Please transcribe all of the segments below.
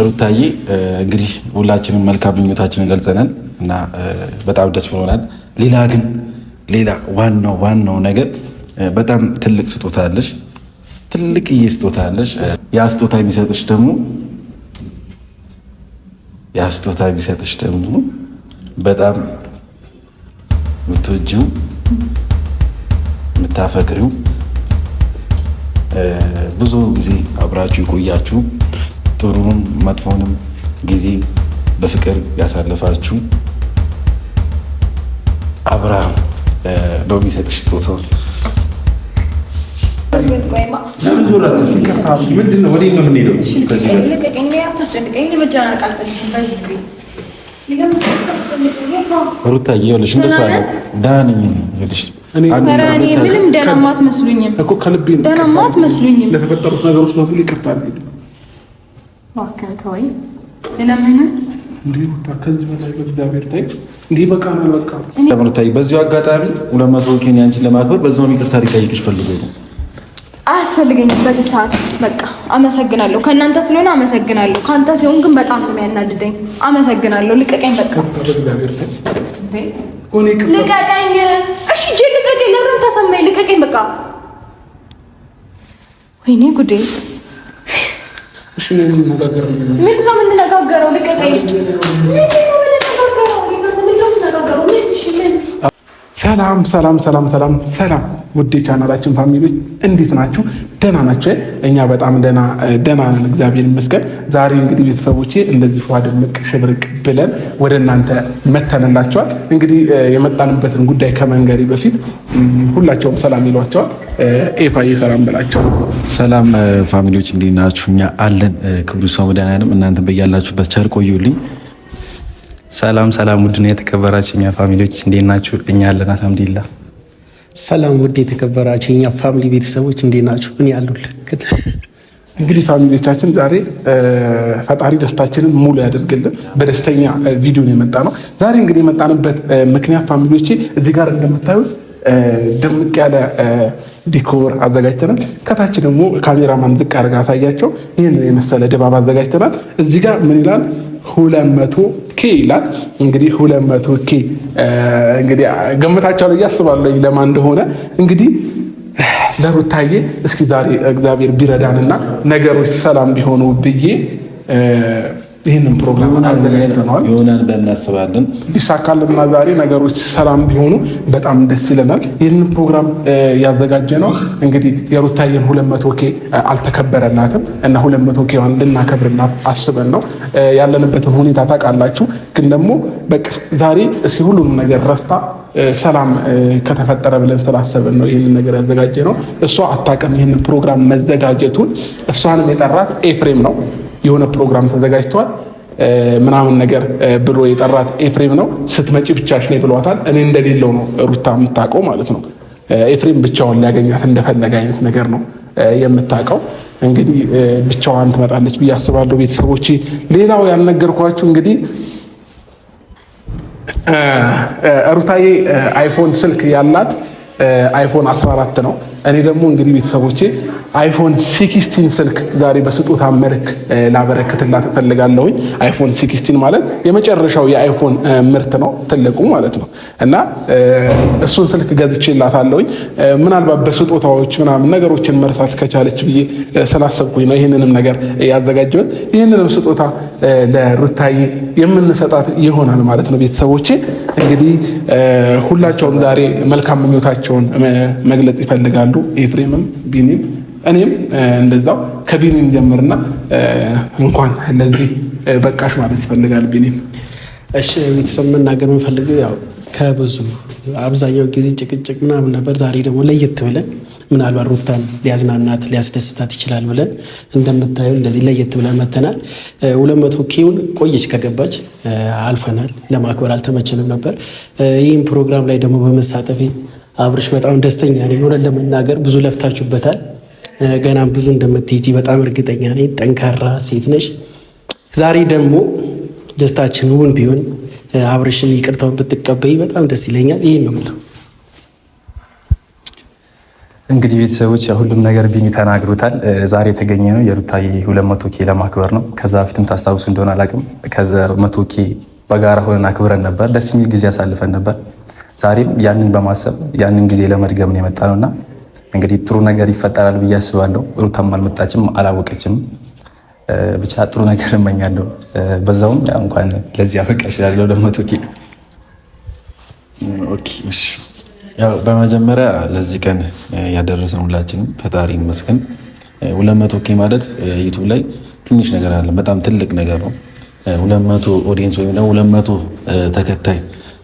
ሩታዬ እንግዲህ ሁላችንም መልካም ምኞታችንን ገልጸናል እና በጣም ደስ ብሎናል። ሌላ ዋናው ነገር በጣም ትልቅ ስጦታ አለሽ፣ ትልቅዬ ስጦታ አለሽ። ያ ስጦታ የሚሰጥሽ ደግሞ በጣም የምትወጂው የምታፈቅሪው ብዙ ጊዜ አብራችሁ የቆያችሁ ጥሩንም መጥፎንም ጊዜ በፍቅር ያሳለፋችሁ አብርሃም ነው የሚሰጥሽ ስጦታው። ሩታዬ ይኸውልሽ እንደሱ አለ ደህና ነኝ ይኸውልሽ ምንም ደህናማ አትመስሉኝም እኮ ከልቤ ነው ደህናማ አትመስሉኝም። ለተፈጠሩት ነገሮች በሙሉ ይቅርታ አድርጊ። እባክህ ተወኝ። ለምን እንዴ ከዚህ በላይ በእግዚአብሔር ታይ እንዴ በቃናል። በቃ ሩታዬ በዚሁ አጋጣሚ 200 ኬን አንቺን ለማክበር በዛው ይቅርታ ሊጠይቅሽ ፈልጎ ነው። አያስፈልገኝም በዚህ ሰዓት በቃ አመሰግናለሁ። ከእናንተ ስለሆነ አመሰግናለሁ። ካንተ ሲሆን ግን በጣም ነው የሚያናድደኝ። አመሰግናለሁ። ልቀቀኝ በቃ ልቀቀኝ። እሺ እጄ ልቀቀኝ። ለምን ተሰማኝ? ልቀቀኝ በቃ። ወይኔ ጉዴ! ምንድን ነው የምንነጋገረው? ልቀቀኝ። ሰላም ውድ ቻናላችን ፋሚሊዎች እንዴት ናችሁ? ደህና ናቸው? እኛ በጣም ደህና ነን፣ እግዚአብሔር ይመስገን። ዛሬ እንግዲህ ቤተሰቦቼ እንደዚህ ፏ ድምቅ ሽብርቅ ብለን ወደ እናንተ መተንላቸዋል። እንግዲህ የመጣንበትን ጉዳይ ከመንገሬ በፊት ሁላቸውም ሰላም ይሏቸዋል። ኤፋዬ ሰላም በላቸው። ሰላም ፋሚሊዎች እንዴት ናችሁ? እኛ አለን፣ ክብሩ ይስፋ መድኃኒዓለም። እናንተ በያላችሁበት ቸር ቆዩልኝ። ሰላም ውድና የተከበራችሁ እኛ ፋሚሊዎች እንዴት ናችሁ? እኛ አለን አልሐምዱሊላህ። ሰላም ውድ የተከበራችሁ እኛ ፋሚሊ ቤተሰቦች እንዴት ናችሁ? እኔ አሉልህ። እንግዲህ ፋሚሊዎቻችን ዛሬ ፈጣሪ ደስታችንን ሙሉ ያደርግልን በደስተኛ ቪዲዮ ነው የመጣ ነው። ዛሬ እንግዲህ የመጣንበት ምክንያት ፋሚሊዎቼ እዚህ ጋር እንደምታዩት ድምቅ ያለ ዲኮር አዘጋጅተናል። ከታች ደግሞ ካሜራማን ዝቅ አድርጋ አሳያቸው። ይህን የመሰለ ድባብ አዘጋጅተናል። እዚህ ጋር ምን ይላል? 200K ይላል። እንግዲህ 200K እንግዲህ ገምታቸው ላይ ያስባለሁ ለማን እንደሆነ። እንግዲህ ለሩታዬ እስኪ ዛሬ እግዚአብሔር ቢረዳንና ነገሮች ሰላም ቢሆኑ ብዬ ይህንን ፕሮግራም አዘጋጅተናል። ይሆናል ብለን እናስባለን። ቢሳካልና ዛሬ ነገሮች ሰላም ቢሆኑ በጣም ደስ ይለናል። ይህንን ፕሮግራም ያዘጋጀ ነው እንግዲህ የሩታዬን 200K አልተከበረላትም እና 200K ልናከብርላት አስበን ነው። ያለንበትን ሁኔታ ታውቃላችሁ። ግን ደግሞ በቃ ዛሬ እስኪ ሁሉንም ነገር ረስታ ሰላም ከተፈጠረ ብለን ስላሰብን ነው ይህንን ነገር ያዘጋጀ ነው። እሷ አታውቅም ይህንን ፕሮግራም መዘጋጀቱን። እሷንም የጠራት ኤፍሬም ነው። የሆነ ፕሮግራም ተዘጋጅቷል ምናምን ነገር ብሎ የጠራት ኤፍሬም ነው። ስትመጪ ብቻሽ ነይ ብሏታል። እኔ እንደሌለው ነው ሩታ የምታውቀው ማለት ነው። ኤፍሬም ብቻዋን ሊያገኛት እንደፈለገ አይነት ነገር ነው የምታውቀው። እንግዲህ ብቻዋን ትመጣለች ብዬ አስባለሁ ቤተሰቦቼ። ሌላው ያልነገርኳችሁ እንግዲህ ሩታዬ አይፎን ስልክ ያላት አይፎን 14 ነው። እኔ ደግሞ እንግዲህ ቤተሰቦቼ አይፎን 16 ስልክ ዛሬ በስጦታ መልክ ላበረክትላት እፈልጋለሁኝ። አይፎን 16 ማለት የመጨረሻው የአይፎን ምርት ነው፣ ትልቁ ማለት ነው። እና እሱን ስልክ ገዝቼላታለሁኝ። ምናልባት በስጦታዎች ምናምን ነገሮችን መርሳት ከቻለች ብዬ ስላሰብኩኝ ነው ይህንንም ነገር ያዘጋጀሁት። ይህንንም ስጦታ ለሩታዬ የምንሰጣት ይሆናል ማለት ነው ቤተሰቦቼ። እንግዲህ ሁላቸውም ዛሬ መልካም ምኞታቸውን መግለጽ ይፈልጋሉ። ኤፍሬምም ቢኒም እኔም እንደዛው። ከቢኒም ጀምርና እንኳን ለዚህ በቃሽ ማለት ይፈልጋል ቢኒም። እሺ ቤተሰብ መናገር የምፈልገው ያው ከብዙ አብዛኛው ጊዜ ጭቅጭቅ ምናምን ነበር። ዛሬ ደግሞ ለየት ብለን ምናልባት ሩታን ሊያዝናናት ሊያስደስታት ይችላል ብለን እንደምታዩ እንደዚህ ለየት ብለን መተናል። 200Kውን ቆየች ከገባች አልፈናል። ለማክበር አልተመቸንም ነበር። ይህም ፕሮግራም ላይ ደግሞ በመሳተፌ አብርሽ በጣም ደስተኛ ነኝ። ሆነን ለመናገር ብዙ ለፍታችሁበታል። ገናም ብዙ እንደምትሄጂ በጣም እርግጠኛ ነኝ። ጠንካራ ሴት ነሽ። ዛሬ ደግሞ ደስታችን እውን ቢሆን አብርሽን ይቅርታውን ብትቀበይ በጣም ደስ ይለኛል። ይሄን ነው የምለው። እንግዲህ ቤተሰቦች ሁሉም ነገር ቢኒ ተናግሮታል። ዛሬ የተገኘ ነው የሩታዬ 200K ለማክበር ነው። ከዛ በፊትም ታስታውሱ እንደሆነ አላውቅም፣ ከዛ 100K በጋራ ሆነን አክብረን ነበር። ደስ የሚል ጊዜ አሳልፈን ነበር። ዛሬም ያንን በማሰብ ያንን ጊዜ ለመድገም ነው የመጣ ነውና እንግዲህ ጥሩ ነገር ይፈጠራል ብዬ አስባለሁ። ሩታም አልመጣችም፣ አላወቀችም። ብቻ ጥሩ ነገር እመኛለሁ። በዛውም እንኳን ለዚህ አበቃሽ እላለሁ ለ100K። ኦኬ እሺ። ያው በመጀመሪያ ለዚህ ቀን ያደረሰን ሁላችንም ፈጣሪ ይመስገን። 200K ማለት ዩቲዩብ ላይ ትንሽ ነገር አለ፣ በጣም ትልቅ ነገር ነው። 200 ኦዲየንስ ወይም ደግሞ 200 ተከታይ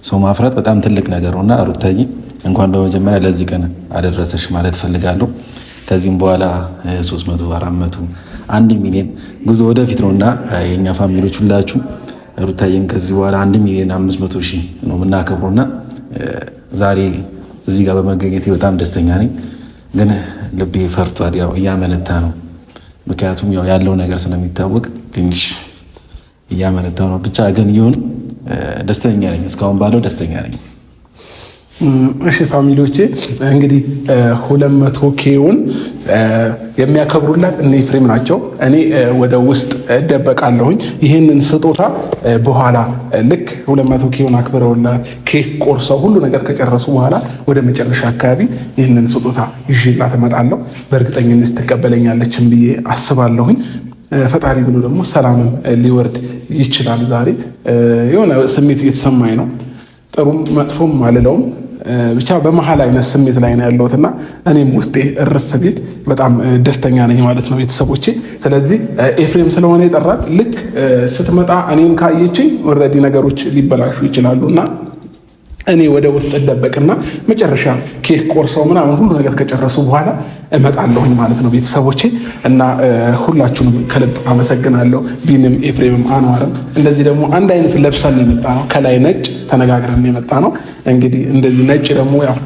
ሰው ማፍራት በጣም ትልቅ ነገር ነውና ሩታዬ እንኳን በመጀመሪያ ለዚህ ቀን አደረሰሽ ማለት ፈልጋለሁ። ከዚህም በኋላ 300፣ 400፣ 1 ሚሊዮን ጉዞ ወደፊት ነውና የኛ ፋሚሊዎች ሁላችሁ ሩታዬን ከዚህ በኋላ 1 ሚሊዮን 500 ሺህ ነው የምናከብረውና ዛሬ እዚህ ጋር በመገኘቴ በጣም ደስተኛ ነኝ። ግን ልቤ ፈርቷል፣ ያው እያመነታ ነው። ምክንያቱም ያው ያለው ነገር ስለሚታወቅ ትንሽ እያመነታ ነው። ብቻ ግን ይሁን ደስተኛ ነኝ፣ እስካሁን ባለው ደስተኛ ነኝ። እሺ ፋሚሊዎቼ እንግዲህ 200Kውን የሚያከብሩላት እነ ኤፍሬም ናቸው። እኔ ወደ ውስጥ እደበቃለሁኝ። ይህንን ስጦታ በኋላ ልክ 200Kውን አክብረውላት ኬክ ቆርሰው ሁሉ ነገር ከጨረሱ በኋላ ወደ መጨረሻ አካባቢ ይህንን ስጦታ ይዤላት እመጣለሁ። በእርግጠኝነት ትቀበለኛለችን ብዬ አስባለሁኝ። ፈጣሪ ብሎ ደግሞ ሰላምም ሊወርድ ይችላል። ዛሬ የሆነ ስሜት እየተሰማኝ ነው። ጥሩም መጥፎም አልለውም፣ ብቻ በመሀል አይነት ስሜት ላይ ነው ያለሁትና እኔም ውስጤ እርፍ ቢል በጣም ደስተኛ ነኝ ማለት ነው ቤተሰቦቼ። ስለዚህ ኤፍሬም ስለሆነ የጠራት ልክ ስትመጣ እኔም ካየችኝ ኦልሬዲ ነገሮች ሊበላሹ ይችላሉና እኔ ወደ ውስጥ እደበቅና መጨረሻ ኬክ ቆርሰው ምናምን ሁሉ ነገር ከጨረሱ በኋላ እመጣለሁኝ ማለት ነው ቤተሰቦቼ። እና ሁላችሁንም ከልብ አመሰግናለሁ። ቢንም፣ ኤፍሬምም፣ አንዋርም እንደዚህ ደግሞ አንድ አይነት ለብሰን የመጣ ነው። ከላይ ነጭ ተነጋግረን የመጣ ነው። እንግዲህ እንደዚህ ነጭ ደግሞ ያው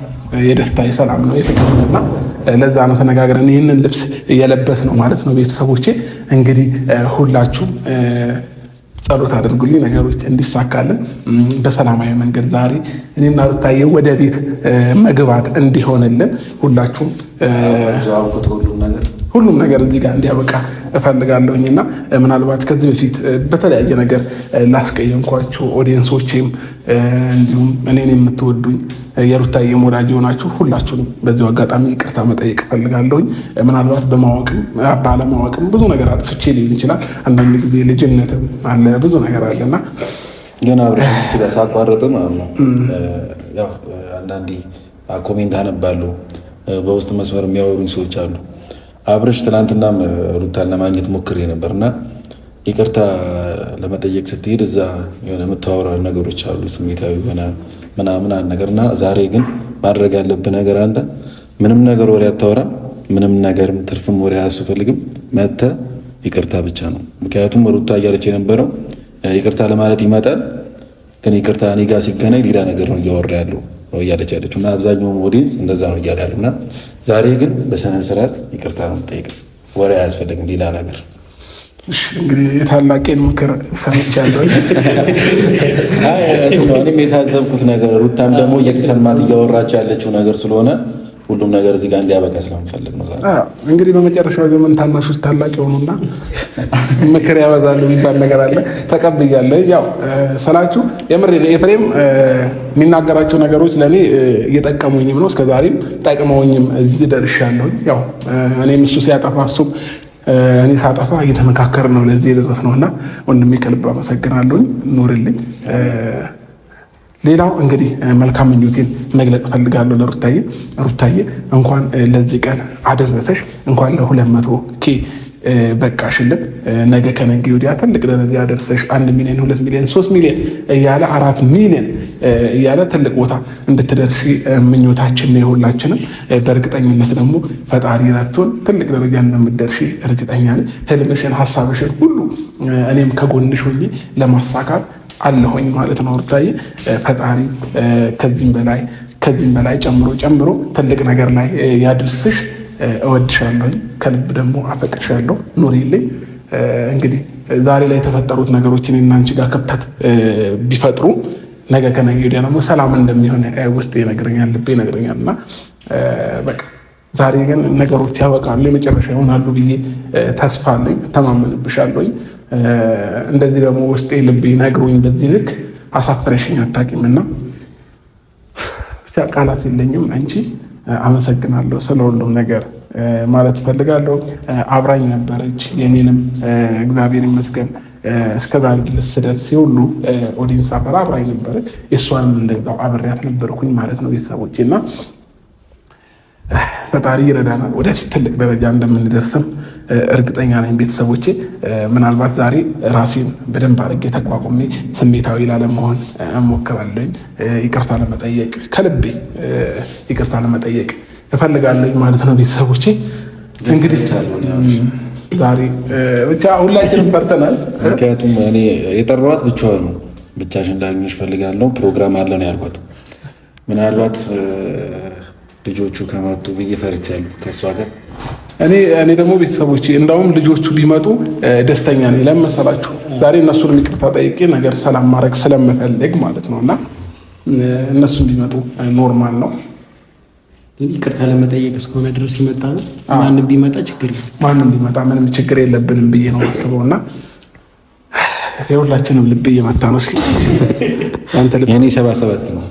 የደስታ የሰላም ነው የፍቅርና ለዛ ነው ተነጋግረን ይህንን ልብስ እየለበስ ነው ማለት ነው ቤተሰቦቼ። እንግዲህ ሁላችሁም ጸሎት አድርጉልኝ ነገሮች እንዲሳካልን በሰላማዊ መንገድ ዛሬ እኔና ሩታዬ ወደ ቤት መግባት እንዲሆንልን ሁላችሁም ሁሉም ነገር እዚህ ጋር እንዲያበቃ እፈልጋለሁኝና ምናልባት ከዚህ በፊት በተለያየ ነገር ላስቀየምኳችሁ ኦዲየንሶቼም እንዲሁም እኔን የምትወዱኝ የሩታዬ ወዳጅ የሆናችሁ ሁላችሁንም በዚሁ አጋጣሚ ይቅርታ መጠየቅ እፈልጋለሁኝ። ምናልባት በማወቅም ባለማወቅም ብዙ ነገር አጥፍቼ ሊሆን ይችላል። አንዳንድ ጊዜ ልጅነትም አለ፣ ብዙ ነገር አለና ግን አብረን ሳቋረጥም ያው አንዳንዴ ኮሜንት አነባለሁ፣ በውስጥ መስመር የሚያወሩኝ ሰዎች አሉ። አብረሽ ትናንትናም ሩታን ለማግኘት ሞክሬ ነበርና ይቅርታ ለመጠየቅ ስትሄድ እዛ የሆነ የምታወራ ነገሮች አሉ፣ ስሜታዊ ሆነ ምናምን ነገርና ዛሬ ግን ማድረግ ያለብህ ነገር አለ። ምንም ነገር ወሬ አታወራም፣ ምንም ነገርም ትርፍም ወሬ አያስፈልግም። መተህ ይቅርታ ብቻ ነው። ምክንያቱም ሩታ እያለች የነበረው ይቅርታ ለማለት ይመጣል፣ ግን ይቅርታ እኔ ጋር ሲገናኝ ሌላ ነገር ነው እያወራ ያለው እያለች ያለችው እና አብዛኛውም ኦዲየንስ እንደዛ ነው እያለ ያለው እና ዛሬ ግን በስነ ስርዓት ይቅርታ ነው የምጠይቀው። ወሬ አያስፈልግም፣ ሌላ ነገር። እንግዲህ የታላቄን ምክር ሰምቻለሁ። እኔም የታዘብኩት ነገር ሩታም ደግሞ እየተሰማት እያወራች ያለችው ነገር ስለሆነ ሁሉም ነገር እዚህ ጋር እንዲያበቃ ስለምፈልግ ነው። እንግዲህ በመጨረሻው ዘመን ታናሾች ታላቅ የሆኑና ምክር ያበዛሉ የሚባል ነገር አለ። ተቀብያለሁ። ያው ስላችሁ የምሬ ነው። ኤፍሬም የሚናገራቸው ነገሮች ለእኔ እየጠቀሙኝም ነው፣ እስከዛሬም ጠቅመውኝም እዚህ ደርሻለሁኝ። ያው እኔም እሱ ሲያጠፋ እሱም እኔ ሳጠፋ እየተመካከር ነው ለዚህ የደረስ ነው እና ወንድሜ ከልብ አመሰግናለሁኝ። ኑርልኝ። ሌላው እንግዲህ መልካም ምኞቴን መግለጽ እፈልጋለሁ ለሩታዬ። ሩታዬ እንኳን ለዚህ ቀን አደረሰሽ፣ እንኳን ለ200K በቃሽልን። ነገ ከነገ ወዲያ ትልቅ ደረጃ ያደርሰሽ 1 ሚሊዮን፣ 2 ሚሊዮን፣ 3 ሚሊዮን እያለ 4 ሚሊዮን እያለ ትልቅ ቦታ እንድትደርሺ ምኞታችን ነው የሁላችንም። በእርግጠኝነት ደግሞ ፈጣሪ ረድቶን ትልቅ ደረጃ እንደምትደርሺ እርግጠኛ ነኝ። ህልምሽን፣ ሀሳብሽን ሁሉ እኔም ከጎንሽ ሆኜ ለማሳካት አለሆኝ ማለት ነው ሩታዬ። ፈጣሪ ከዚህም በላይ ጨምሮ ትልቅ ነገር ላይ ያድርስሽ። እወድሻለሁኝ፣ ከልብ ደግሞ አፈቅርሻለሁ። ኑሪልኝ። እንግዲህ ዛሬ ላይ የተፈጠሩት ነገሮች እኔና አንቺ ጋር ክፍተት ቢፈጥሩ ነገ ከነገ ወዲያ ደግሞ ሰላም እንደሚሆን ውስጥ ይነግረኛል፣ ልቤ ይነግረኛል። እና በቃ ዛሬ ግን ነገሮች ያበቃሉ፣ የመጨረሻ ይሆናሉ ብዬ ተስፋ አለኝ፣ ተማመንብሻለሁኝ። እንደዚህ ደግሞ ውስጤ ልቤ ነግሮኝ በዚህ ልክ አሳፍረሽኝ አታውቂምና ብቻ ቃላት የለኝም። አንቺ አመሰግናለሁ ስለ ሁሉም ነገር ማለት ፈልጋለሁ። አብራኝ ነበረች የኔንም እግዚአብሔር ይመስገን እስከዛሬ ድረስ ስደርስ ሁሉ ኦዲየንስ አፈራ አብራኝ ነበረች። የእሷንም እንደዛው አብሬያት ነበርኩኝ ማለት ነው ቤተሰቦቼ እና ፈጣሪ ይረዳናል። ወደፊት ትልቅ ደረጃ እንደምንደርስም እርግጠኛ ነኝ ቤተሰቦቼ። ምናልባት ዛሬ ራሴን በደንብ አድርጌ ተቋቁሜ ስሜታዊ ላለመሆን እሞክራለኝ። ይቅርታ ለመጠየቅ ከልቤ ይቅርታ ለመጠየቅ እፈልጋለኝ ማለት ነው ቤተሰቦቼ። እንግዲህ ዛሬ ብቻ ሁላችንም ፈርተናል። ምክንያቱም እኔ የጠራኋት ብቻዋን ነው። ብቻሽን ላግኝሽ እፈልጋለሁ ፕሮግራም አለ ነው ያልኳት። ምናልባት ልጆቹ ከመጡ ብዬ ፈርቻለሁ ከእሷ ጋር። እኔ ደግሞ ቤተሰቦች እንዳውም ልጆቹ ቢመጡ ደስተኛ ነኝ። ለምን መሰላችሁ? ዛሬ እነሱንም ይቅርታ ጠይቄ ነገር ሰላም ማድረግ ስለምፈልግ ማለት ነው። እና እነሱም ቢመጡ ኖርማል ነው። ይቅርታ ለመጠየቅ እስከሆነ ድረስ ይመጣ ነው። ማንም ቢመጣ ችግር የለም፣ ማንም ቢመጣ ምንም ችግር የለብንም ብዬ ነው አስበው። እና የሁላችንም ልብ እየመታ ነው። የኔ 77 ነው።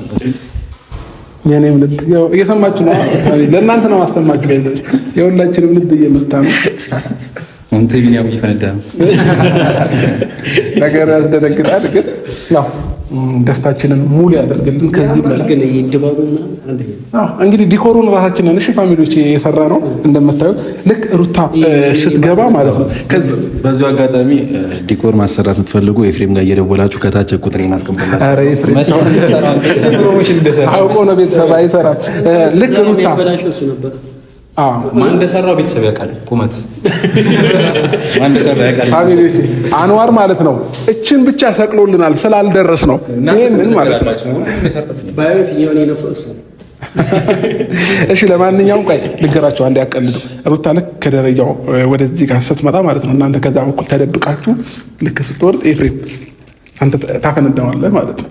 የኔም ልብ እየሰማችሁ ነው። ለእናንተ ነው ማሰማችሁ። የሁላችንም ልብ እየመታ ነው። አንተ ግን ያው እየፈነዳ ነው። ነገር ያስደነግጣል፣ ግን ያው ደስታችንን ሙሉ ያደርግልን። ከዚህ በላይ እንግዲህ ዲኮሩን ራሳችንን እሺ ፋሚሊዎች የሰራ ነው እንደምታዩት። ልክ ሩታ ስትገባ ማለት ነው። በዚሁ አጋጣሚ ዲኮር ማሰራት የምትፈልጉ ኤፍሬም ጋር እየደወላችሁ ከታች ቁጥሬን አስቀምጥላችሁ። ኧረ ኤፍሬም አውቆ ነው ቤተሰብ አይሰራም። ልክ ሩታ ማን እንደሰራው ቤተሰብ ያውቃል። ቁመት ማን እንደሰራው ያውቃል። ፋሚሊዎች አንዋር ማለት ነው እችን ብቻ ሰቅሎልናል ስላልደረስ ነው። ይሄንን ማለት ነው እሺ ለማንኛውም ቆይ ልንገራችሁ፣ አንድ ያቀልዱ። ሩታ ልክ ከደረጃው ወደዚህ ጋር ስትመጣ ማለት ነው እናንተ ከዛ በኩል ተደብቃችሁ ልክ ስትወርድ ኤፍሬም አንተ ታፈነዳዋለህ ማለት ነው።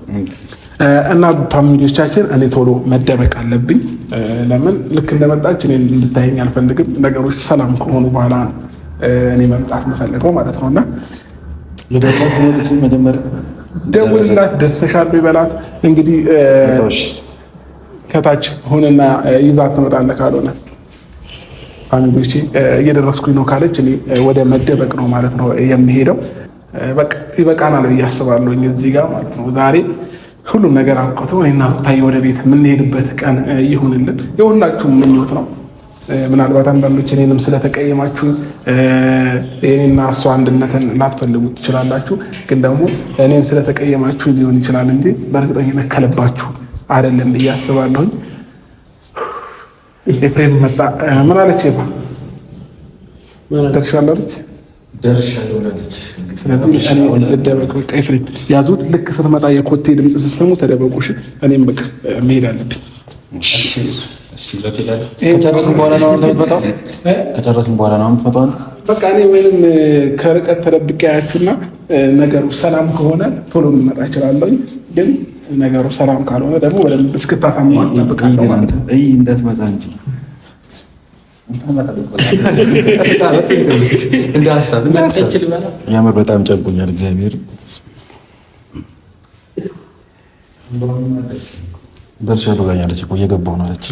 እና ፋሚሊዎቻችን እኔ ቶሎ መደበቅ አለብኝ። ለምን ልክ እንደመጣች እኔ እንድታየኝ አልፈልግም። ነገሮች ሰላም ከሆኑ በኋላ እኔ መምጣት የምፈልገው ማለት ነው። እና ደውልላት፣ ደርሰሻለሁ ይበላት። እንግዲህ ከታች ሆነና ይዛት ትመጣለህ። ካልሆነ ፋሚሊዎቼ እየደረስኩኝ ነው ካለች እኔ ወደ መደበቅ ነው ማለት ነው የሚሄደው። በቃ ይበቃናል ብዬ አስባለሁ እዚህ ጋር ማለት ነው። ዛሬ ሁሉም ነገር አብቅቶ እኔና ሩታዬ ወደ ቤት የምንሄድበት ቀን ይሁንልን። የሁላችሁም ምኞት ነው። ምናልባት አንዳንዶች እኔንም ስለተቀየማችሁኝ የኔና እሷ አንድነትን ላትፈልጉት ትችላላችሁ። ግን ደግሞ እኔን ስለተቀየማችሁ ሊሆን ይችላል እንጂ በእርግጠኝነት ከልባችሁ አይደለም ብዬ አስባለሁኝ። ኤፍሬም መጣ። ምን አለች? ኤፋ ደርሻለች ደርሻለች። ስለዚህ እኔ ልደበቅ። በቃ ኤፍሬም ያዙት። ልክ ስትመጣ የኮቴ ድምፅ ስትሰሙ ተደበቁሽ። እኔም በቃ መሄድ አለብኝ። ከጨረስን በኋላ ነው የምትመጣው? ከጨረስን በኋላ ነው የምትመጣው? በቃ እኔ ወይንም ከርቀት ተደብቄ ያያችሁና ነገሩ ሰላም ከሆነ ቶሎ ልመጣ እችላለሁ። ግን ነገሩ ሰላም ካልሆነ ደግሞ በደንብ እስክታሳምኗት እጠብቃለሁ ማለት ነው። እንዳትመጣ እንጂ የምር በጣም ጨንቆኛል። እግዚአብሔር ደርሻለሁ ብላኛለች እኮ እየገባሁ ነው አለች።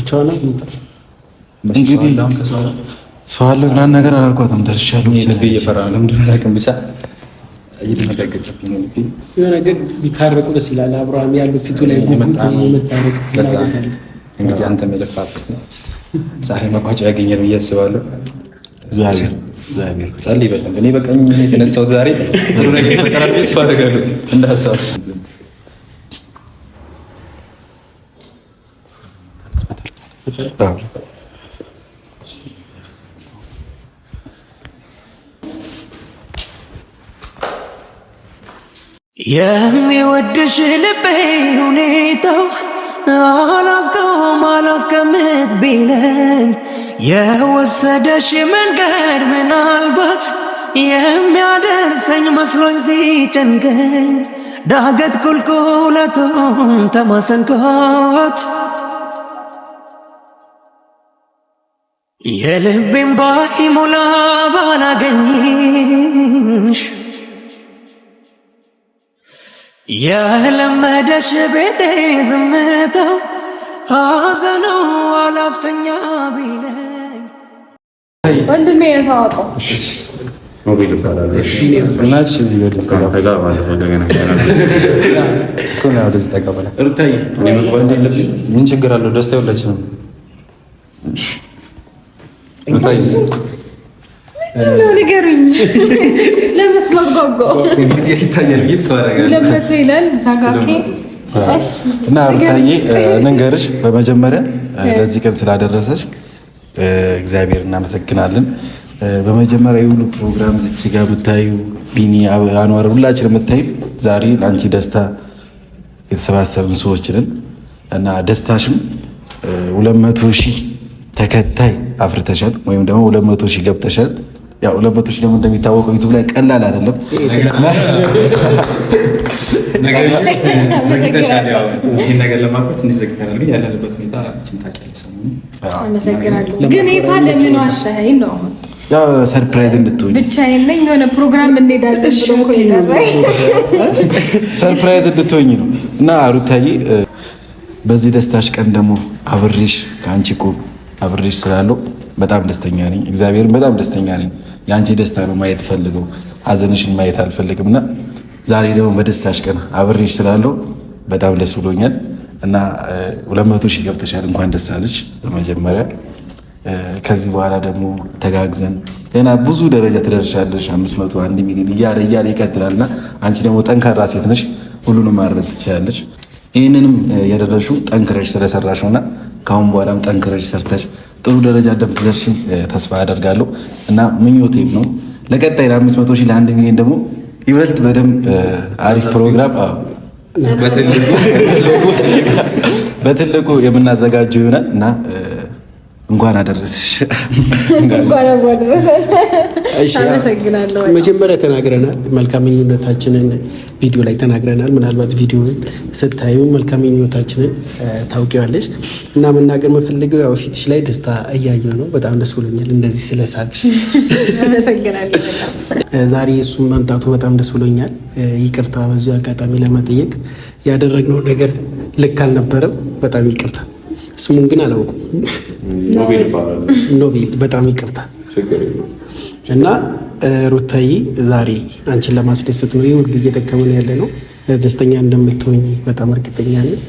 እንግዲህ ሰው አለ ምናምን ነገር አላልኳትም። ደርሻለሁ ቢታረቁ ደስ ይላል። አብርሃም ያለው ፊቱ ላይ ጉጉት የመታረቅ ፍላጎት አለ። እንግዲህ አንተም የለፋበት ነው ዛሬ መቋጫ ያገኛል ብዬ አስባለሁ። እግዚአብሔር ጸልይ በደንብ። እኔ በቀኝ የተነሳሁት ዛሬ ሁሉ ነገር ይፈጠራል ብዬ ተስፋ አደርጋለሁ። እንደ ሀሳብ የሚወድሽ ልቤ ሁኔታው አላስቀምጥ ቢለኝ የወሰደሽ መንገድ ምናልባት የሚያደርሰኝ መስሎኝ ሲጨንቀኝ ዳገት ቁልቁለቱን ተማሰንኮት የልቤን ባይሞላ ባላገኝሽ የለመደሽ ቤቴ ዝምታ ሐዘኑ አላስተኛ ቢለኝ ወንድሜ የታወቀው ምን ችግር አለው? ደስታ የሁላችንም ነው። ንገሩኝ። ለመስማት ጓጓሁ። ለመቶ ይላል ዛጋኬ እና ሩታዬ እንንገርሽ፣ በመጀመሪያ ለዚህ ቀን ስላደረሰሽ እግዚአብሔር እናመሰግናለን። በመጀመሪያ የሁሉ ፕሮግራም ዝች ጋር ብታዩ ቢኒ አንዋር ሁላችን የምታዩ ዛሬ ለአንቺ ደስታ የተሰባሰብን ሰዎች ነን እና ደስታሽም 200,000 ተከታይ አፍርተሻል ወይም ደግሞ 200,000 ገብተሻል። ያው 200,000 ደግሞ እንደሚታወቀው ዩቲዩብ ላይ ቀላል አይደለም። ግን ይፋ ለምን ዋሻኸኝ ነው? ያው ሰርፕራይዝ እንድትሆኝ ብቻዬን ነኝ። የሆነ ፕሮግራም እንሄዳለን ብሎ እኮ ይላል። ሰርፕራይዝ እንድትሆኝ ነው እና ሩታዬ በዚህ ደስታሽ ቀን ደግሞ አብሬሽ ከአንቺ እኮ አብሬሽ ስላለው በጣም ደስተኛ ነኝ። እግዚአብሔርን በጣም ደስተኛ ነኝ። የአንቺ ደስታ ነው ማየት ፈልገው፣ ሀዘንሽን ማየት አልፈልግም እና ዛሬ ደግሞ በደስታሽ ቀን አብሬሽ ስላለው በጣም ደስ ብሎኛል እና 200,000 ገብተሻል። እንኳን ደስ አለሽ በመጀመሪያ። ከዚህ በኋላ ደግሞ ተጋግዘን ገና ብዙ ደረጃ ትደርሻለሽ። 500፣ 1 ሚሊዮን እያለ ይቀጥላል እና አንቺ ደግሞ ጠንካራ ሴት ነሽ፣ ሁሉንም ማድረግ ትችላለሽ። ይህንንም ያደረሽው ጠንክረሽ ስለሰራሽ እና ከአሁን በኋላም ጠንክረሽ ሰርተሽ ጥሩ ደረጃ እንደምትደርሽ ተስፋ አደርጋለሁ እና ምኞቴም ነው። ለቀጣይ ለ500,000 ለ1 ሚሊዮን ደግሞ ይበልጥ በደንብ አሪፍ ፕሮግራም በትልቁ የምናዘጋጀው ይሆናል እና እንኳን አደረስሽ። መጀመሪያ ተናግረናል፣ መልካም ምኞታችንን ቪዲዮ ላይ ተናግረናል። ምናልባት ቪዲዮን ስታዩ መልካም ምኞታችንን ታውቂዋለሽ እና መናገር መፈልገው ያው ፊትሽ ላይ ደስታ እያየሁ ነው። በጣም ደስ ብሎኛል እንደዚህ ስለሳቅሽ። ዛሬ እሱም መምጣቱ በጣም ደስ ብሎኛል። ይቅርታ በዚሁ አጋጣሚ ለመጠየቅ ያደረግነው ነገር ልክ አልነበረም። በጣም ይቅርታ። ስሙን ግን አላውቅም። ኖቤል በጣም ይቅርታ እና ሩታዬ ዛሬ አንቺን ለማስደሰት ነው ይህ ሁሉ እየደከመን ያለ ነው። ደስተኛ እንደምትሆኝ በጣም እርግጠኛ ነኝ።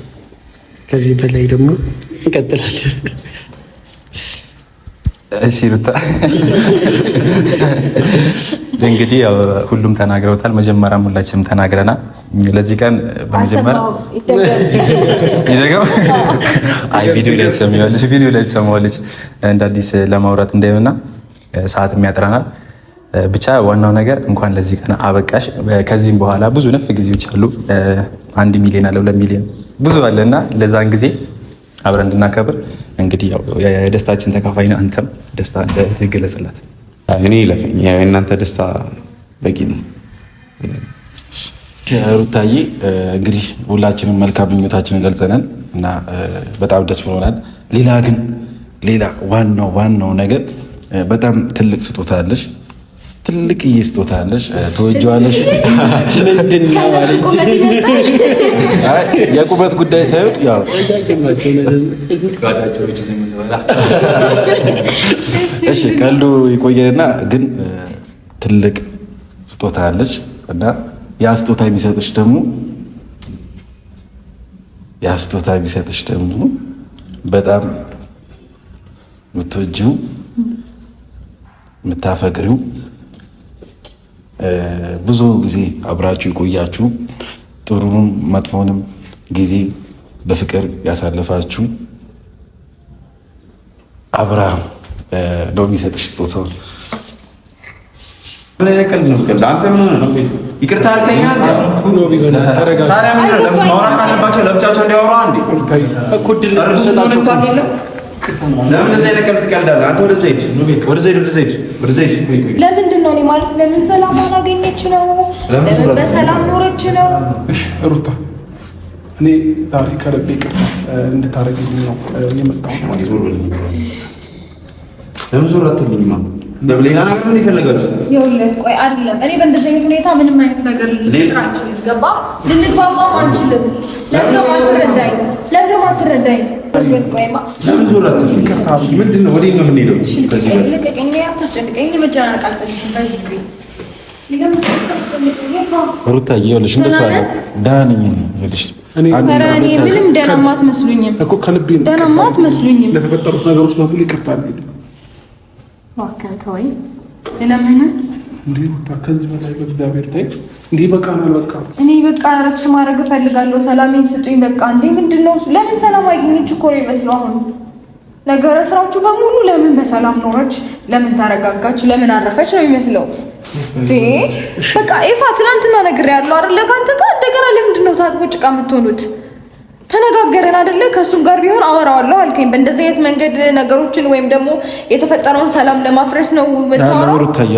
ከዚህ በላይ ደግሞ እንቀጥላለን። እሺ ሩታ እንግዲህ ሁሉም ተናግረውታል። መጀመሪያም ሁላችንም ተናግረናል። ለዚህ ቀን በመጀመሪያ ይደገም ቪዲዮ ላይ ትሰማዋለች እንደ አዲስ ለማውራት እንዳይሆንና ሰዓት የሚያጥረናል። ብቻ ዋናው ነገር እንኳን ለዚህ ቀን አበቃሽ። ከዚህም በኋላ ብዙ ነፍ ጊዜዎች አሉ። 1 ሚሊዮን አለ፣ 2 ሚሊዮን ብዙ አለና ለዛን ጊዜ አብረን እንድናከብር እንግዲህ የደስታችን ተካፋይ ነህ። አንተም ደስታ ትገለጽላት። እኔ ለፈኝ የእናንተ ደስታ በቂ ነው። ሩታዬ እንግዲህ ሁላችንም መልካም ምኞታችንን ገልጸናል እና በጣም ደስ ብሎናል። ሌላ ዋናው ነገር በጣም ትልቅ ስጦታ አለሽ። ትልቅዬ ስጦታ አለሽ። ተወጂዋለሽ። ምንድን ነው ማለት የቁመት ጉዳይ ሳይሆን ያው እሺ ቀልዱ ይቆየንና ግን ትልቅ ስጦታ አለሽ እና ያ ስጦታ የሚሰጥሽ ደግሞ በጣም የምትወጂው የምታፈቅሪው ብዙ ጊዜ አብራችሁ የቆያችሁ ጥሩንም መጥፎንም ጊዜ በፍቅር ያሳለፋችሁ አብርሃም ነው የሚሰጥሽ ስጦታው። አንተ ምን ሆነህ ነው? ይቅርታ አልከኝ አይደል? ታዲያ ምን ነው ማውራት ካለባቸው ለብቻቸው እንዲያወሩ አንዴ እኮ ድል ተሰጣቸው። ለምን እንደዚህ አይነት ቀልድ ትቀልዳለህ አንተ? ወደ ዘይድ ለምንድን ነው እኔ ማለት ለምን ሰላም አላገኘች ነው? ለምን በሰላም ኖረች ነው? ሩታ እኔ ዛሬ ከልቤ ይቅርታ እንድታረግልኝ ነው የመጣሁት። ለምን ዞር አትልኝ? ሌላ ነገር ነው የፈለጋችሁት? ይኸውልህ ቆይ አይደለም እኔ በእንደዚህ አይነት ሁኔታ ምንም አይነት ነገር ልንጥራችሁ ገባ ልንግባባም አንችልም። ለምን አትረዳኝ? ቆይማ ለምን ዞር አትልኝ? ምንድን ነው ወዴት ነው የምንሄደው? ከዚህ ጋር ልቀቀኝ፣ አታስጨንቀኝ። መጨናነቅ አልፈልግም በዚህ ጊዜ ሩታዬ። ይኸውልሽ እንደሱ አለ ደህና ነኝ ይኸውልሽ ኧረ እኔ ምንም ደህናማ አትመስሉኝም እኮ ከልቤ ነው። ደህናማ አትመስሉኝም። ለተፈጠሩት ነገሮች በሙሉ ይቅርታ አድርጊ። እባክህን ተወኝ። ለምን እንዴ ከዚህ በላይ በእግዚአብሔር ታይ እንዴ በቃናል። በቃ እኔ በቃ እረፍት ማድረግ እፈልጋለሁ። ሰላሜን ስጡኝ በቃ። እንዴ ምንድነው እሱ? ለምን ሰላም አገኘች እኮ ነው የሚመስለው አሁን ነገረ ስራዎቹ በሙሉ። ለምን በሰላም ኖረች? ለምን ተረጋጋች? ለምን አረፈች ነው የሚመስለው። በቃ ኤፋ ትናንትና ነግሬያለሁ አይደለ? ካንተ ጋር እንደገና ለምንድን ነው ታጥቦ ጭቃ የምትሆኑት? ተነጋገርን አይደለ? ከሱም ጋር ቢሆን አወራዋለሁ አልከኝ። በእንደዚህ አይነት መንገድ ነገሮችን ወይም ደግሞ የተፈጠረውን ሰላም ለማፍረስ ነው የምታወራው?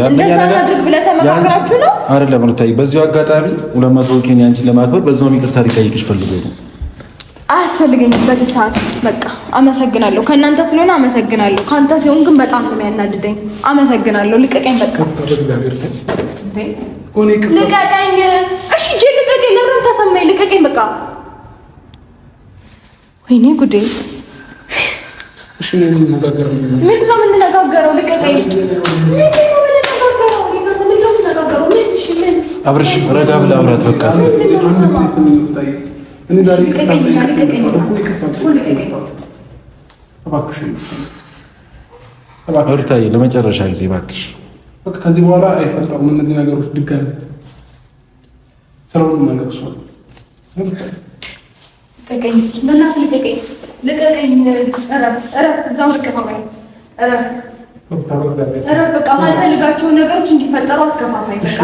እንደዛ አድርግ ብለህ ተመካከራችሁ ነው አይደለም? ሩታዬ በዚሁ አጋጣሚ 200 ኬንያንችን ለማክበር በዛውም ይቅርታ ሊጠይቅሽ ፈልጎ ነው። አያስፈልገኝም በዚህ ሰዓት በቃ አመሰግናለሁ። ከእናንተ ስለሆነ አመሰግናለሁ። ከአንተ ሲሆን ግን በጣም ነው የሚያናድደኝ። አመሰግናለሁ። ልቀቀኝ በቃ ልቀቀኝ። እሺ እጄ ልቀቀኝ። ለምን ተሰማኝ? ልቀቀኝ በቃ። ወይኔ ጉዴ! ምንድን ነው የምንነጋገረው? ልቀቀኝ። አብርሽ ረጋ ብለህ አውራት በቃ። ሩታዬ ለመጨረሻ ጊዜ እባክሽ ከዚህ በኋላ አይፈጠሩም እነዚህ ነገሮች ድጋሚ ስለሁሉም ነገር እሷ ልቀቀኝ፣ በእናትህ ልቀቀኝ። እረፍ፣ እዛው ልቀቀኝ። እረፍ በቃ። ማልፈልጋቸውን ነገሮች እንዲፈጠሩ አትከፋፋኝ። በቃ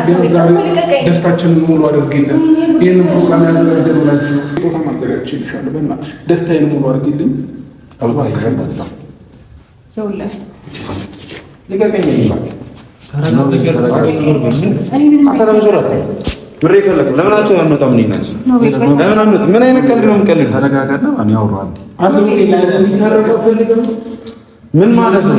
ልቀቀኝ። ደስታችንን ሙሉ አድርጊልን። ይህንን ፕሮግራም ያዘጋጀላችሁ ቦታ ማዘጋጀት ይልሻለሁ። በእናትሽ ደስታዬን ሙሉ አድርጊልኝ። ይኸውልህ ልቀቀኝ። ብሬ ፈለግ ለምን አንተ አንመጣም? ምን ይናች ለምን አንመጣ? ምን አይነት ቀልድ ነው የምትቀልድ? ተረጋጋና ማን ያወራው? ምን ማለት ነው?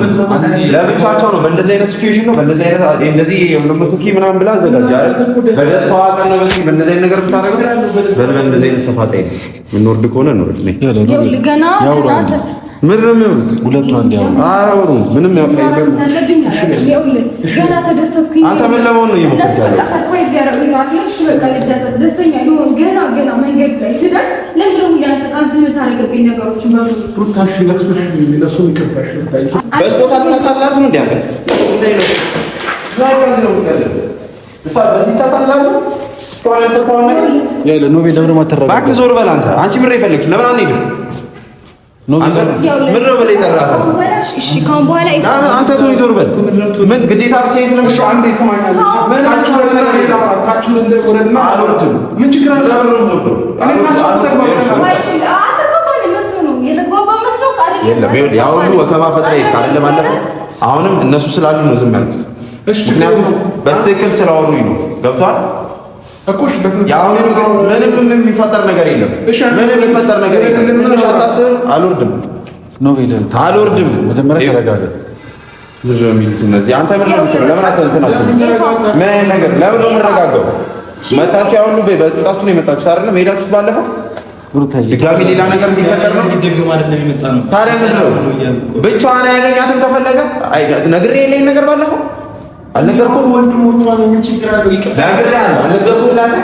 ለብቻቸው ነው። በእንደዚህ አይነት ሲቹዌሽን ነው። በእንደዚህ አይነት እንደዚህ የምትመጡት ምናምን ብላ አዘጋጅ አይደል? በደስታዋ ቀን ነው በእንደዚህ አይነት ነገር ብታደርገው በእንደዚህ አይነት ሰፋጣ ነው። የምንወርድ ከሆነ እንወርድ ነው። ይኸውልህ ገና ምንም የሚወሩት ሁለቱ አንድ ያው አያወሩ ምንም ያው ገና ተደሰትኩኝ። አንተ ምን ለመሆን ነው እነሱ በቃ ሰርፕራይዝ ያደረጉኝ አትልሽ በቃ ልደሰት ደስተኛ ልሆን ገና መንገድ ላይ ስደርስ ለምን ነው ያንተ ካንስ የምታደርገብኝ ነገሮችን በሙሉ ሩታሽ ለሱ ይከፋሽ በስጦታ ተጣጣላት ነው እንዴ? እንዴ ነው ላይ ነው ከለ እሷ በዚህ ተጣጣላት እስካሁን ተጣጣው ነገር ያለ ኖቤ ለምን ማተረጋ እባክህ ዞር በል አንተ። አንቺ ምን ይፈልግሽ? ለምን አንሄድም? ምን ነው በላይ ተራራ እሺ ካሁን በኋላ አንተ ተወኝ፣ ዞር በል። ምን ግዴታ ብቻ ስለምሽ አንዴ ሰማኛል። ምን አንቺ ታችሁ ወረድና አልወርድም። ምን ችግር አለ? ለምን ነው ወርዶ ያ ሁሉ ወከባ ፈጥሬ ካለ ባለፈው አሁንም እነሱ ስላሉ ነው ዝም ያልኩት። ምክንያቱም በስትክክል ስላወሩኝ ነው። ገብቷል? ምንም የሚፈጠር ነገር የለም። ምንም የሚፈጠር ነገር የለም። ትንሽ አታስብ። አልወርድም መጀመሪያ ተረጋጋ። ብዙ የሚሉት እነዚህ አንተ ምን ነው ለምን አትንተናችሁ? ምን አይነት ነገር ለምን ነው የምረጋጋው? መጣችሁ ያው ሁሉ በጥጣችሁ ነው የመጣችሁት አይደለም? ሄዳችሁት ባለፈው ድጋሚ ሌላ ነገር እንዲፈጠር ነው የሚደግም አይደለም የመጣ ነው። ታዲያ ምን ነው ብቻዋን ያገኛትን ከፈለገ ነግሬ የለኝ ነገር ባለፈው አልነገርኩም። ወንድሞቿ ምን ችግር አለው? ይቀር አልነገርኩም ላንተ።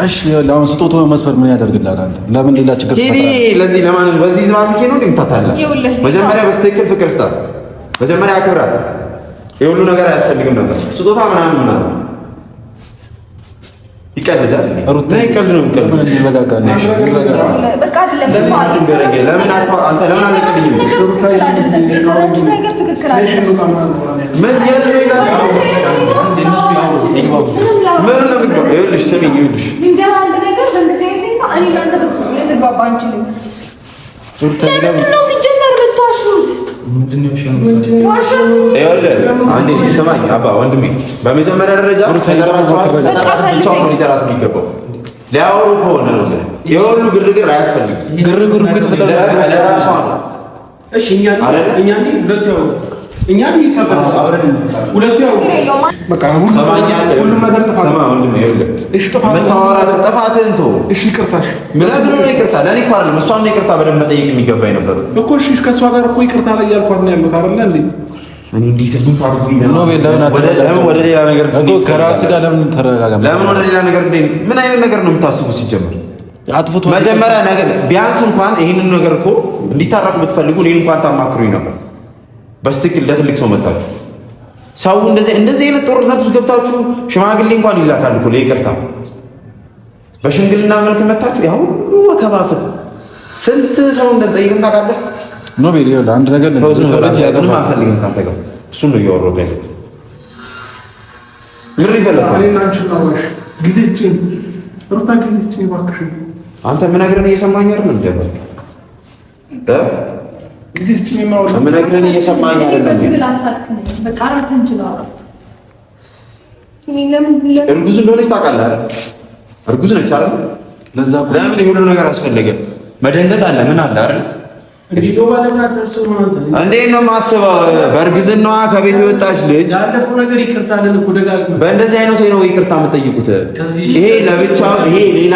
እሺ ለምን ስጦታው መስፈር ምን ያደርግልሃል? አንተ ለምን ሌላ ችግር ሄዲ ለዚህ ለማን በዚህ ዝባዝኬ ነው እንደምታታላ? መጀመሪያ በስትክክል ፍቅር ስጣት፣ መጀመሪያ አክብራት። የሁሉ ነገር አያስፈልግም ነበር ስጦታ ምናምን ይቀልዳል። ሩታ ይቀልድ ነው ይቀልድ ምን እንዲረጋጋ ነው? በቃ አይደለም ለምን አንተ ለምን አልነገርኝም? የሰራችሁት ነገር ትክክል አይደለም። ምን ነው የሚባለው? ይኸውልሽ ስሚኝ፣ ይኸውልሽ ልንገርህ አንድ ነገር በእንደዚህ አይነት እኔ እናንተ በፍጹም ልንግባባ አንችልም። ለምንድን ነው ሲጀመር የምትዋሹት? አንዴ ስማኝ አባ ወንድሜ፣ በመጀመሪያ ደረጃ ተጠራችኋል ሊጠራት የሚገባው ሊያወሩ ከሆነ ነው። የሁሉ ግርግር አያስፈልግም። ግርግር እኮ የተፈጠረ ለራሷ ነው። እሺ እኛ እኛ ይከፈል ሁለቱ ያው በቃ ሁሉም ነገር ጥፋትህን ተው። እሺ ይቅርታሽ ምን ነው ይቅርታ ለኔ እኮ አይደለም እሷን ነው ይቅርታ በደንብ መጠየቅ የሚገባኝ ነበር እኮ። እሺ ከእሷ ጋር እኮ ይቅርታ ላይ ያልኳት ነው ያሉት አይደል እንዴ? እኔ እንዴት ወደ ሌላ ነገር ከራስ ጋር ለምን ተረጋጋም? ለምን ወደ ሌላ ነገር ምን አይነት ነገር ነው የምታስቡት? ሲጀምር አጥፍቶ መጀመሪያ ነገር ቢያንስ እንኳን ይሄንን ነገር እኮ እንዲታረቁ ብትፈልጉ እኔን እንኳን ታማክሩኝ ነበር። በስትክክል ለትልቅ ሰው መጣችሁ። ሰው እንደዚህ አይነት ጦርነት ውስጥ ገብታችሁ ሽማግሌ እንኳን ይላካል እኮ ለይቅርታ። በሽምግልና መልክ መጣችሁ ያ ሁሉ ወከባፍት ስንት ሰው እንደጠይቅን ታውቃለህ? ኖቤል ይኸውልህ አንድ ነገር ምንም አልፈልግም ካንተ ጋር እሱን ነው እያወራሁት ያለው። ምን ይፈልጋል? አንተ ምን አገረን እየሰማኝ አይደል? እንደባ ምን አገረን እየሰማኝ አይደል? በቃ ራስህን ችለው አውራ። እርጉዝ እንደሆነች ታውቃለህ አይደል? እርጉዝ ነች አይደል? ለምን ይሁሉ ነገር አስፈለገ? መደንገጥ አለ ምን አለ አይደል? እንዴት ነው የማስበው? በእርግዝናዋ ከቤት የወጣች ልጅ ያለፈው ነገር ይቅርታ አለን እኮ ደጋግመን። በእንደዚህ አይነት ነው ይቅርታ የምጠይቁት? ይሄ ለብቻው ይሄ ሌላ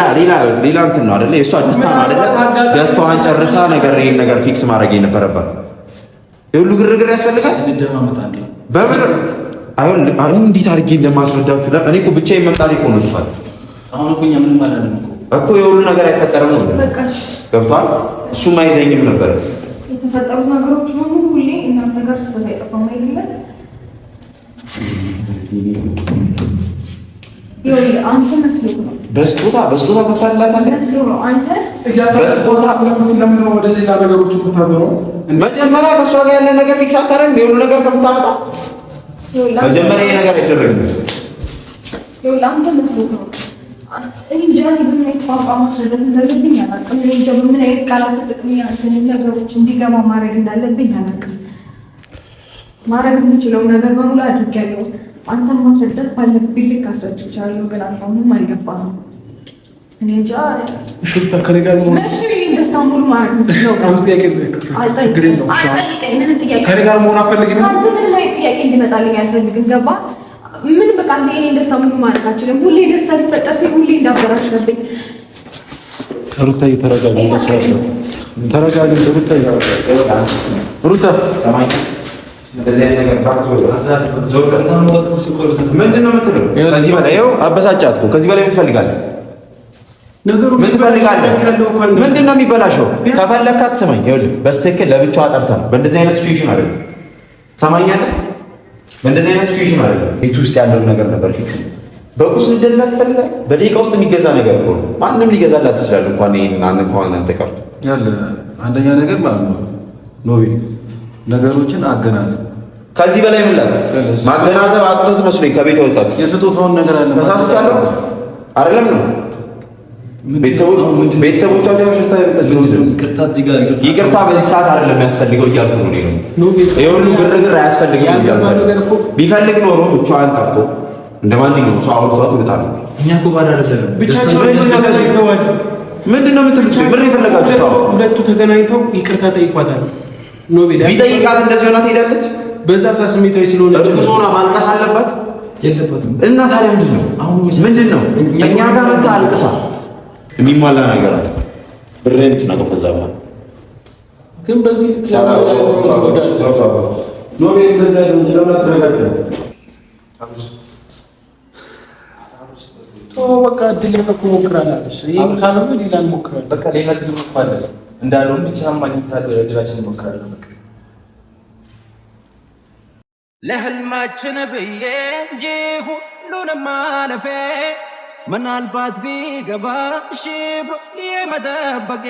እንትን ነው አይደለ? የእሷ ደስታ ነው አይደለ? ደስታዋን ጨርሳ ይሄን ነገር ፊክስ ማድረግ የነበረባት። የሁሉ ግርግር ያስፈልጋል? በምን አሁን እንዴት አድርጌ እንደማስረዳችሁ እኔ እኮ ብቻዬን መምጣቴ እኮ ነው ጥፋት። አሁን እኮ እኛ ምንም አላለም እኮ የሁሉ ነገር አይፈጠርም ነው ገብቷል። እሱም አይዘኝም ነበር። የተፈጠሩት ነገሮች ሁሉ ሁሌ እናንተ ጋር ስለማይጠፋም አይደለም። ይኸውልህ አንተ መስሎህ ነው በስጦታ ተታላታለህ መስሎህ ነው አንተ በስጦታ ለምን ነው ወደ ሌላ ነገሮች የምታዞረው? መጀመሪያ ከእሷ ጋር ያለ ነገር ፊክስ አታረግም? የሁሉ ነገር ከምታመጣ መጀመሪያ ይሄ ነገር አይደረግም። ይኸውልህ አንተ መስሎህ ነው እንጃ በምን አይነት ቋንቋ ማስረዳት እንዳለብኝ አላውቅም። እንጃ በምን አይነት ቃላት ተጠቅሜ አንተን ነገሮች እንዲገባ ማድረግ እንዳለብኝ አላውቅም። ማድረግ የምችለው ነገር በሙሉ አድርጌያለሁ። አንተን ማስረዳት ባለብኝ ልክ አስረድቻለሁ፣ ግን አንተ ምንም አልገባህም። እኔ እንጃ እሺ ተከረጋል ነው መቼ ደስታ ሙሉ ማድረግ የምችለው አልጠይቀኝ። ምንም ጥያቄ ከረጋል መሆን አፈልግም። አንተ ምንም አይነት ጥያቄ እንዲመጣልኝ አልፈልግም። ገባ ምን በቃ እኔ ደስታ ሙሉ ማድረግ አልችልም። ሁሌ ደስታ ሊፈጠር ሲል ሁሌ እንዳበራሽብኝ። ሩታዬ ተረጋጊ፣ ተረጋጊ ሩታ ሰማኝ። እንደዚህ አይነት ነገር ምንድን ነው የምትለው? ከዚህ በላይ ይኸው አበሳጫት እኮ። ከዚህ በላይ ምን ትፈልጋለህ? ምን ትፈልጋለህ? ምንድን ነው የሚበላሸው? ከፈለካት ስማኝ፣ ይኸውልህ በስትክክል ለብቻዋ ጠርተህ ነው። በእንደዚህ አይነት ሲቹዌሽን አይደለም። ሰማኛለህ? በእንደዚህ አይነት ሲቹዌሽን አይደለም። ቤት ውስጥ ያለውን ነገር ነበር ፊክስ። በቁስ ልደላት ትፈልጋለህ? በደቂቃ ውስጥ የሚገዛ ነገር እኮ ነው። ማንም ሊገዛላት ይችላል። እንኳን ይሄን አንተ ቀርቶ ያለ አንደኛ ነገር ማለት ነው ኖቤል ነገሮችን አገናዘብ። ከዚህ በላይ ምን ላለ ማገናዘብ አቅቶት መስሎኝ ከቤት ወጣት። የስጦታውን ነገር አለ ተሳስቻለሁ አይደለም ነው ቤተሰቦቻቸው ይቅርታ በዚህ ሰዓት አይደለም የሚያስፈልገው እያልኩ ነው። የሁሉ ግርግር አያስፈልግም። ቢፈልግ ኖሮ ብቻዋን ጠርቶ እንደ ማንኛውም ሰው አውርቷት ይመጣል። እኛ እኮ ባዳረሰን ብቻቸው ተገናኝተዋል። ምንድን ነው የምትሉት? ምን የፈለጋችሁ? ሁለቱ ተገናኝተው ይቅርታ ጠይቋታል። ኖቤል ቢጠይቃት እንደዚህ ሆና ትሄዳለች። በዛ ሰዓት ስሜታዊ ስለሆነች እርጉዝ ሆና ማልቀስ አለባት የለባትም። እና ታዲያ ምንድን ነው እኛ ጋር መጣ አልቅሳ የሚሟላ ነገር አለ። ብሬን ትናቀው ከዛ በኋላ ግን በዚህ ኖቤል እንደዛ ነው እንችላለን። ተረጋግጠን በቃ እድል እኮ ሞክራለች። ይሄን ካለው ሌላ እንሞክራለን። በቃ ሌላ ድል ሞክራለን እንዳለውም ብቻ ማግኘት እድላችን እንሞክራለን። በቃ ለህልማችን ብዬ እንጂ ሁሉንም አለፌ ምናልባት ቢገባሽ የመጠበቄ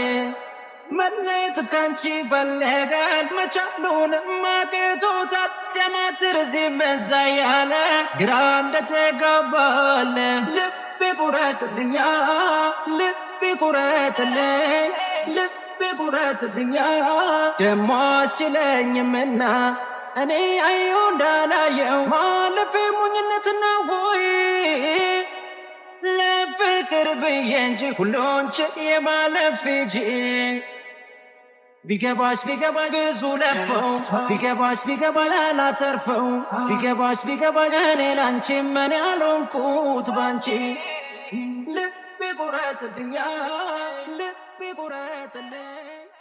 መለየት ካንቺ ፈለጋል መቻሉንም አቅቶታል ሲያማትር እዚህ መዛ ያለ ግራ እንደተጋባለ ልቤ ቁረጥልኛ ልቤ ቁረጥልኝ ልቤ ቁረጥልኛ ደሞ አስችለኝምና እኔ አየሁ እንዳላየው ማለፌ ሞኝነትና ወይ ለፍቅር ብዬ እንጂ ሁሉን ችዬ ማለፍ እንጂ ቢገባሽ ብዙ ለፈው ቢገባሽ ላተርፈው ቢገባሽ እኔ ላንቺ ምን ያልሆንኩት ባንቺ ልቤ ቁረጥልኝ